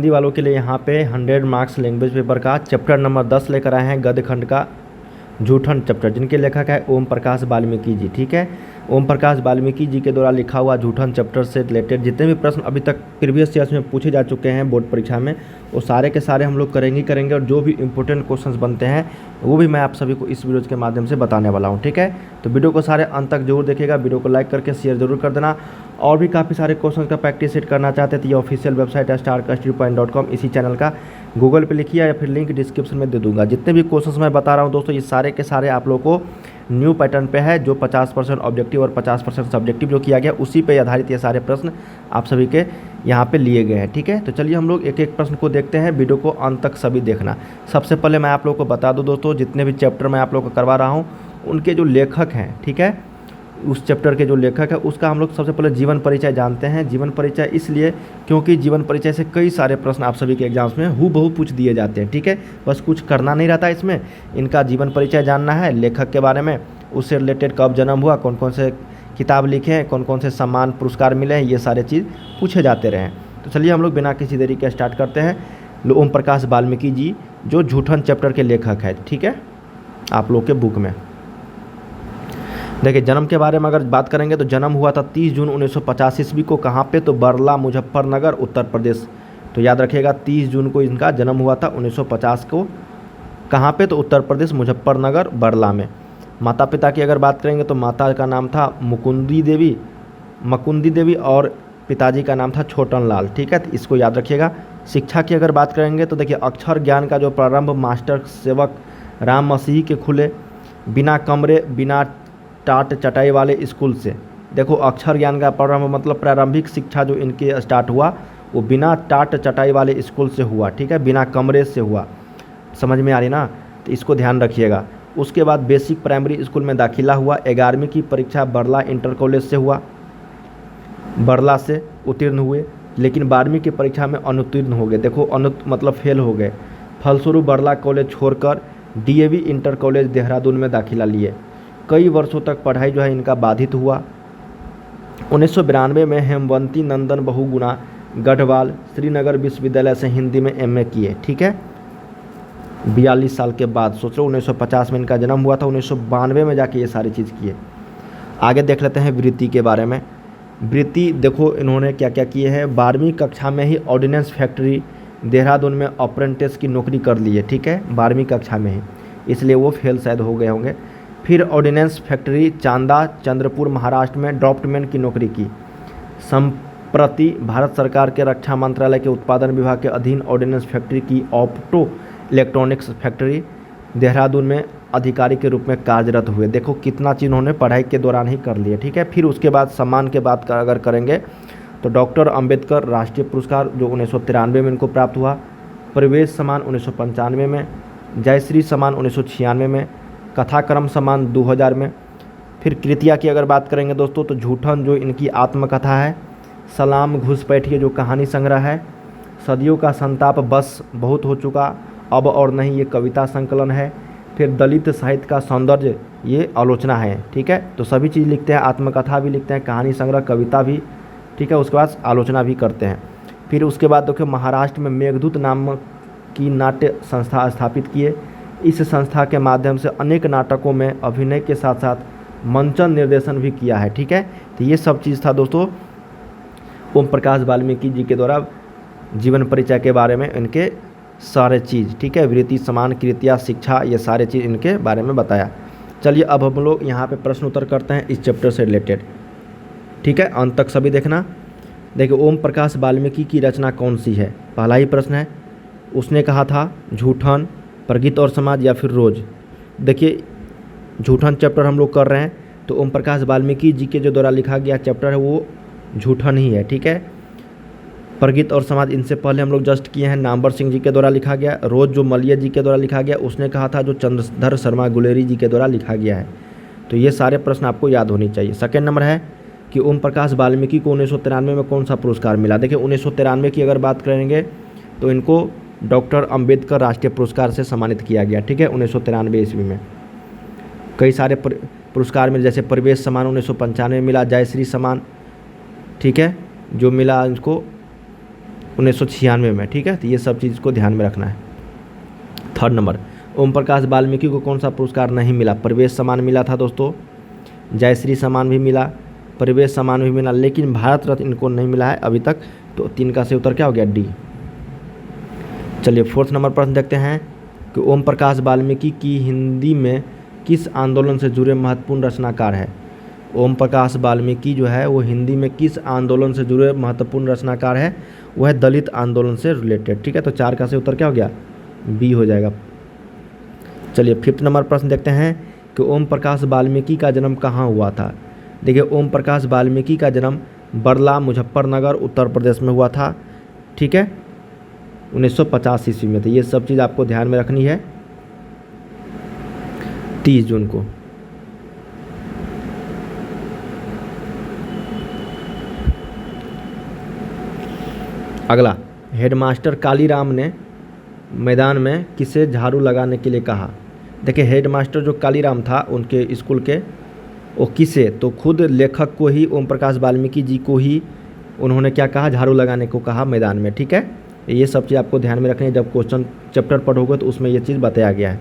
हिंदी वालों के लिए यहाँ पे 100 मार्क्स लैंग्वेज पेपर का चैप्टर नंबर 10 लेकर आए हैं, गद्य खंड का जूठन चैप्टर, जिनके लेखक है ओम प्रकाश वाल्मीकि जी। ठीक है, ओम प्रकाश वाल्मीकि जी के द्वारा लिखा हुआ जूठन चैप्टर से रिलेटेड जितने भी प्रश्न अभी तक प्रीवियस ईयर्स में पूछे जा चुके हैं बोर्ड परीक्षा में, वो सारे के सारे हम लोग करेंगे और जो भी इंपॉर्टेंट क्वेश्चंस बनते हैं वो भी मैं आप सभी को इस वीडियो के माध्यम से बताने वाला हूँ। ठीक है, तो वीडियो को सारे अंत तक जरूर देखिएगा, वीडियो को लाइक करके शेयर जरूर कर देना। और भी काफ़ी सारे क्वेश्चन का प्रैक्टिस सेट करना चाहते हैं तो ये ऑफिशियल वेबसाइट है starkstudypoint.com, इसी चैनल का गूगल पे लिखिए या फिर लिंक डिस्क्रिप्शन में दे दूंगा। जितने भी क्वेश्चंस मैं बता रहा हूँ दोस्तों, ये सारे के सारे आप लोग को न्यू पैटर्न पे है, जो 50% ऑब्जेक्टिव और 50% सब्जेक्टिव जो किया गया उसी पे आधारित ये सारे प्रश्न आप सभी के यहाँ पे लिए गए हैं। ठीक है, तो चलिए हम लोग एक एक प्रश्न को देखते हैं, वीडियो को अंत तक सभी देखना। सबसे पहले मैं आप लोग को बता दूँ दोस्तों, जितने भी चैप्टर मैं आप लोग को करवा रहा हूँ उनके जो लेखक हैं, ठीक है, उस चैप्टर के जो लेखक है उसका हम लोग सबसे पहले जीवन परिचय जानते हैं। जीवन परिचय इसलिए क्योंकि जीवन परिचय से कई सारे प्रश्न आप सभी के एग्जाम्स में हूबहू पूछ दिए जाते हैं। ठीक है, बस कुछ करना नहीं रहता इसमें, इनका जीवन परिचय जानना है, लेखक के बारे में, उससे रिलेटेड कब जन्म हुआ, कौन कौन से किताब लिखे हैं, कौन कौन से सम्मान पुरस्कार मिले हैं, ये सारे चीज़ पूछे जाते रहे। तो चलिए हम लोग बिना किसी देरी के स्टार्ट करते हैं। ओम प्रकाश वाल्मीकि जी जो जूठन चैप्टर के लेखक है, ठीक है, आप लोग के बुक में देखिए। जन्म के बारे में अगर बात करेंगे तो जन्म हुआ था 30 जून 1950 ईस्वी को, कहाँ पे, तो बरला मुजफ्फरनगर उत्तर प्रदेश। तो याद रखिएगा 30 जून को इनका जन्म हुआ था 1950 को, कहाँ पे, तो उत्तर प्रदेश मुजफ्फरनगर बरला में। माता पिता की अगर बात करेंगे तो माता का नाम था मकुंदी देवी और पिताजी का नाम था छोटन लाल। ठीक है, तो इसको याद रखिएगा। शिक्षा की अगर बात करेंगे तो देखिए अक्षर ज्ञान का जो प्रारंभ मास्टर सेवक राम मसीह के खुले बिना कमरे बिना टाट चटाई वाले स्कूल से। देखो अक्षर ज्ञान का प्रारंभ मतलब प्रारंभिक शिक्षा जो इनके स्टार्ट हुआ वो बिना टाट चटाई वाले स्कूल से हुआ। ठीक है, बिना कमरे से हुआ, समझ में आ रही ना, तो इसको ध्यान रखिएगा। उसके बाद बेसिक प्राइमरी स्कूल में दाखिला हुआ। 11वीं की परीक्षा बरला इंटर कॉलेज से हुआ, बरला से उत्तीर्ण हुए, लेकिन 12वीं की परीक्षा में अनुत्तीर्ण हो गए। देखो मतलब फेल हो गए। फलस्वरूप बरला कॉलेज छोड़कर DAV इंटर कॉलेज देहरादून में दाखिला लिए। कई वर्षों तक पढ़ाई जो है इनका बाधित हुआ। 1992 में हेमवंती नंदन बहुगुणा गढ़वाल श्रीनगर विश्वविद्यालय से हिंदी में MA किए। ठीक है, 42 साल के बाद। सोच लो 1950 में इनका जन्म हुआ था, 1992 में जाके ये सारी चीज़ किए। आगे देख लेते हैं वृत्ति के बारे में। वृत्ति देखो इन्होंने क्या क्या किए हैं। 12वीं कक्षा में ही ऑर्डिनेंस फैक्ट्री देहरादून में अप्रेंटिस की नौकरी कर ली है। ठीक है, 12वीं कक्षा में ही, इसलिए वो फेल शायद हो गए होंगे। फिर ऑर्डिनेंस फैक्ट्री चांदा चंद्रपुर महाराष्ट्र में ड्राफ्टमैन की नौकरी की। संप्रति भारत सरकार के रक्षा मंत्रालय के उत्पादन विभाग के अधीन ऑर्डिनेंस फैक्ट्री की ऑप्टो इलेक्ट्रॉनिक्स फैक्ट्री देहरादून में अधिकारी के रूप में कार्यरत हुए। देखो कितना चीज़ उन्होंने पढ़ाई के दौरान ही कर लिया। ठीक है, फिर उसके बाद सम्मान के बात अगर करेंगे तो डॉक्टर अंबेडकर राष्ट्रीय पुरस्कार जो 1993 में इनको प्राप्त हुआ, प्रवेश सम्मान 1995 में, जयश्री सम्मान 1996 में, कथाक्रम सम्मान 2000 में। फिर कृतिया की अगर बात करेंगे दोस्तों तो जूठन जो इनकी आत्मकथा है, सलाम घुसपैठिए जो कहानी संग्रह है, सदियों का संताप बस बहुत हो चुका अब और नहीं ये कविता संकलन है। फिर दलित साहित्य का सौंदर्य ये आलोचना है। ठीक है, तो सभी चीज़ लिखते हैं, आत्मकथा भी लिखते हैं, कहानी संग्रह, कविता भी। ठीक है, उसके बाद आलोचना भी करते हैं। फिर उसके बाद देखिए महाराष्ट्र में मेघदूत नाम की नाट्य संस्था स्थापित किए। इस संस्था के माध्यम से अनेक नाटकों में अभिनय के साथ साथ मंचन निर्देशन भी किया है। ठीक है, तो ये सब चीज़ था दोस्तों ओम प्रकाश वाल्मीकि जी के द्वारा जीवन परिचय के बारे में, इनके सारे चीज़। ठीक है, वृत्ति समान कृतिया शिक्षा, ये सारे चीज़ इनके बारे में बताया। चलिए अब हम लोग यहाँ पे प्रश्न उत्तर करते हैं इस चैप्टर से रिलेटेड। ठीक है, अंत तक सभी देखना। देखिए ओम प्रकाश वाल्मीकि की रचना कौन सी है, पहला ही प्रश्न है। उसने कहा था जूठन, प्रगीत और समाज या फिर रोज। देखिए जूठन चैप्टर हम लोग कर रहे हैं तो ओम प्रकाश वाल्मीकि जी के जो द्वारा लिखा गया चैप्टर है वो जूठन ही है। ठीक है, प्रगीत और समाज इनसे पहले हम लोग जस्ट किए हैं, नामवर सिंह जी के द्वारा लिखा गया। रोज जो मलिया जी के द्वारा लिखा गया, उसने कहा था जो चंद्रधर शर्मा गुलेरी जी के द्वारा लिखा गया है। तो ये सारे प्रश्न आपको याद होने चाहिए। सेकेंड नंबर है कि ओम प्रकाश वाल्मीकि को 1993 में कौन सा पुरस्कार मिला। देखिए 1993 की अगर बात करेंगे तो इनको डॉक्टर अंबेडकर राष्ट्रीय पुरस्कार से सम्मानित किया गया। ठीक है, 1993 ईस्वी में कई सारे पुरस्कार मिले, जैसे प्रवेश सम्मान 1995 में मिला, जयश्री सम्मान, ठीक है, जो मिला इनको 1996 में, ठीक है। तो ये सब चीज़ को ध्यान में रखना है। थर्ड नंबर, ओम प्रकाश वाल्मीकि को कौन सा पुरस्कार नहीं मिला? परिवेश सम्मान मिला था दोस्तों, जयश्री सम्मान भी मिला, परिवेश सम्मान भी मिला, लेकिन भारत रत्न इनको नहीं मिला है अभी तक। तो 3 का सही उत्तर क्या हो गया? डी। चलिए फोर्थ नंबर प्रश्न देखते हैं कि ओम प्रकाश वाल्मीकि की हिंदी में किस आंदोलन से जुड़े महत्वपूर्ण रचनाकार है? ओम प्रकाश वाल्मीकि जो है वो हिंदी में किस आंदोलन से जुड़े महत्वपूर्ण रचनाकार है? वो है दलित आंदोलन से रिलेटेड, ठीक है। तो 4 का सही उत्तर क्या हो गया? बी हो जाएगा। चलिए फिफ्थ नंबर प्रश्न देखते हैं कि ओम प्रकाश वाल्मीकि का जन्म कहाँ हुआ था? देखिए ओम प्रकाश वाल्मीकि का जन्म बरला, मुजफ्फरनगर, उत्तर प्रदेश में हुआ था, ठीक है, 1950 ईस्वी में। तो ये सब चीज़ आपको ध्यान में रखनी है। 30 जून को। अगला, हेडमास्टर कालीराम ने मैदान में किसे झाड़ू लगाने के लिए कहा? देखिए हेडमास्टर जो कालीराम था उनके स्कूल के, वो किसे, तो खुद लेखक को ही, ओम प्रकाश वाल्मीकि जी को ही उन्होंने क्या कहा? झाड़ू लगाने को कहा मैदान में, ठीक है। ये सब चीज़ आपको ध्यान में रखनी है, जब क्वेश्चन चैप्टर पढ़ोगे तो उसमें ये चीज़ बताया गया है।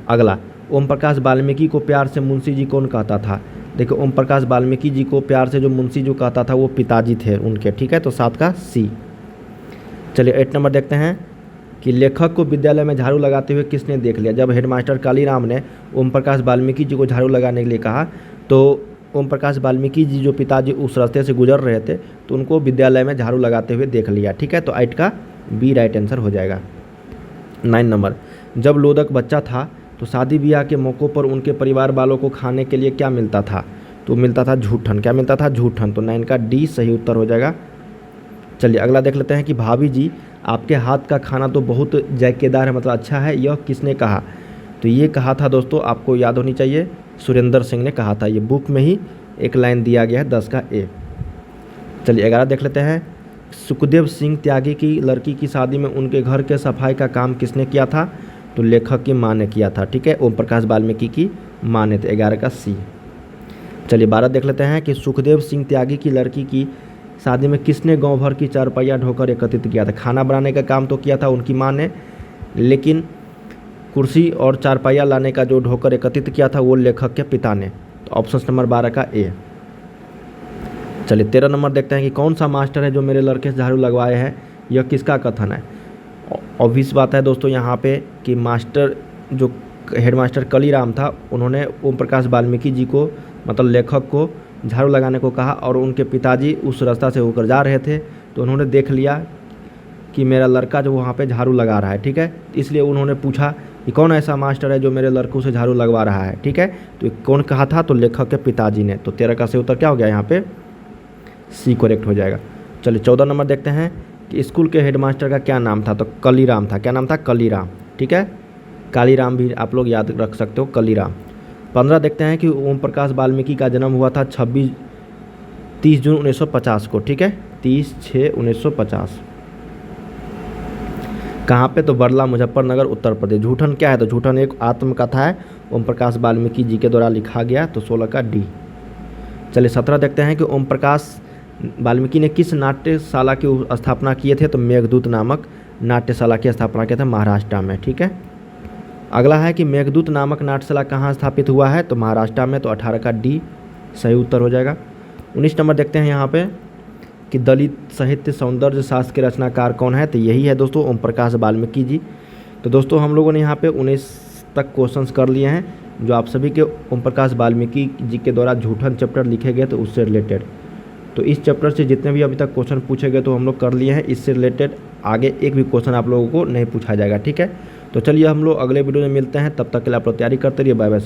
अगला, ओम प्रकाश वाल्मीकि को प्यार से मुंशी जी कौन कहता था? देखिए ओम प्रकाश वाल्मीकि जी को प्यार से जो मुंशी जो कहता था वो पिताजी थे उनके, ठीक है। तो 7 का सी। चलिए 8 नंबर देखते हैं कि लेखक को विद्यालय में झाड़ू लगाते हुए किसने देख लिया? जब हेडमास्टर कालीराम ने ओम प्रकाश वाल्मीकि जी को झाड़ू लगाने के लिए कहा तो ओम प्रकाश वाल्मीकि जी जो पिताजी उस रास्ते से गुजर रहे थे तो उनको विद्यालय में झाड़ू लगाते हुए देख लिया, ठीक है। तो 8 का बी राइट आंसर हो जाएगा। 9 नंबर, जब लोदक बच्चा था तो शादी ब्याह के मौक़ों पर उनके परिवार वालों को खाने के लिए क्या मिलता था? तो मिलता था झूठन। क्या मिलता था? झूठन। तो 9 का डी सही उत्तर हो जाएगा। चलिए अगला देख लेते हैं कि भाभी जी आपके हाथ का खाना तो बहुत जायकेदार है, मतलब अच्छा है, यह किसने कहा? तो ये कहा था दोस्तों, आपको याद होनी चाहिए, सुरेंद्र सिंह ने कहा था। ये बुक में ही एक लाइन दिया गया है, 10 का ए। चलिए 11 देख लेते हैं, सुखदेव सिंह त्यागी की लड़की की शादी में उनके घर के सफाई का काम किसने किया था? तो लेखक की माँ ने किया था, ठीक है, ओम प्रकाश वाल्मीकि की माँ ने। तो 11 का सी। चलिए 12 देख लेते हैं कि सुखदेव सिंह त्यागी की लड़की की शादी में किसने गांव भर की चारपहिया ढोकर एकत्रित किया था? खाना बनाने का काम तो किया था उनकी माँ ने, लेकिन कुर्सी और चारपहिया लाने का जो ढोकर एकत्रित किया था वो लेखक के पिता ने। तो ऑप्शन नंबर 12 का ए। चलिए 13 नंबर देखते हैं कि कौन सा मास्टर है जो मेरे लड़के से झाड़ू लगवाए हैं? यह किसका कथन है? ऑब्वियस बात है दोस्तों यहाँ पे कि मास्टर जो हेडमास्टर कालीराम था उन्होंने ओम प्रकाश वाल्मीकि जी को, मतलब लेखक को, झाड़ू लगाने को कहा और उनके पिताजी उस रास्ता से होकर जा रहे थे तो उन्होंने देख लिया कि मेरा लड़का जो वहाँ पे झाड़ू लगा रहा है, ठीक है। इसलिए उन्होंने पूछा कि कौन ऐसा मास्टर है जो मेरे लड़कों से झाड़ू लगवा रहा है, ठीक है। तो कौन कहा था? तो लेखक के पिताजी ने। तो 13 का सही उत्तर क्या हो गया? यहाँ पे सी करेक्ट हो जाएगा। चलिए 14 नंबर देखते हैं कि स्कूल के हेडमास्टर का क्या नाम था? तो कालीराम था। क्या नाम था? कालीराम, ठीक है। कालीराम भी आप लोग याद रख सकते हो, कालीराम। 15 देखते हैं कि ओम प्रकाश वाल्मीकि का जन्म हुआ था 30 जून 1950 को, ठीक है, 30/6/1950। कहाँ पे? तो बरला, मुजफ्फरनगर, उत्तर प्रदेश। झूठन क्या है? तो झूठन एक आत्मकथा है, ओम प्रकाश वाल्मीकि जी के द्वारा लिखा गया। तो 16 का डी। चलिए 17 देखते हैं कि ओम प्रकाश वाल्मीकि ने किस नाट्यशाला की स्थापना किए थे? तो मेघदूत नामक नाट्यशाला की स्थापना किया था महाराष्ट्र में, ठीक है। अगला है कि मेघदूत नामक नाट्यशाला कहाँ स्थापित हुआ है? तो महाराष्ट्र में। तो 18 का डी सही उत्तर हो जाएगा। 19 नंबर देखते हैं यहाँ पे कि दलित साहित्य सौंदर्य शास्त्र के रचनाकार कौन है? तो यही है दोस्तों, ओम प्रकाश वाल्मीकि जी। तो दोस्तों हम लोगों ने यहाँ पे 19 तक क्वेश्चंस कर लिए हैं जो आप सभी के ओम प्रकाश वाल्मीकि जी के द्वारा झूठन चैप्टर लिखे गए तो उससे रिलेटेड। तो इस चैप्टर से जितने भी अभी तक क्वेश्चन पूछे गए तो हम लोग कर लिए हैं। इससे रिलेटेड आगे एक भी क्वेश्चन आप लोगों को नहीं पूछा जाएगा, ठीक है। तो चलिए हम लोग अगले वीडियो में मिलते हैं, तब तक के लिए आप लोग तैयारी करते रहिए। Bye bye.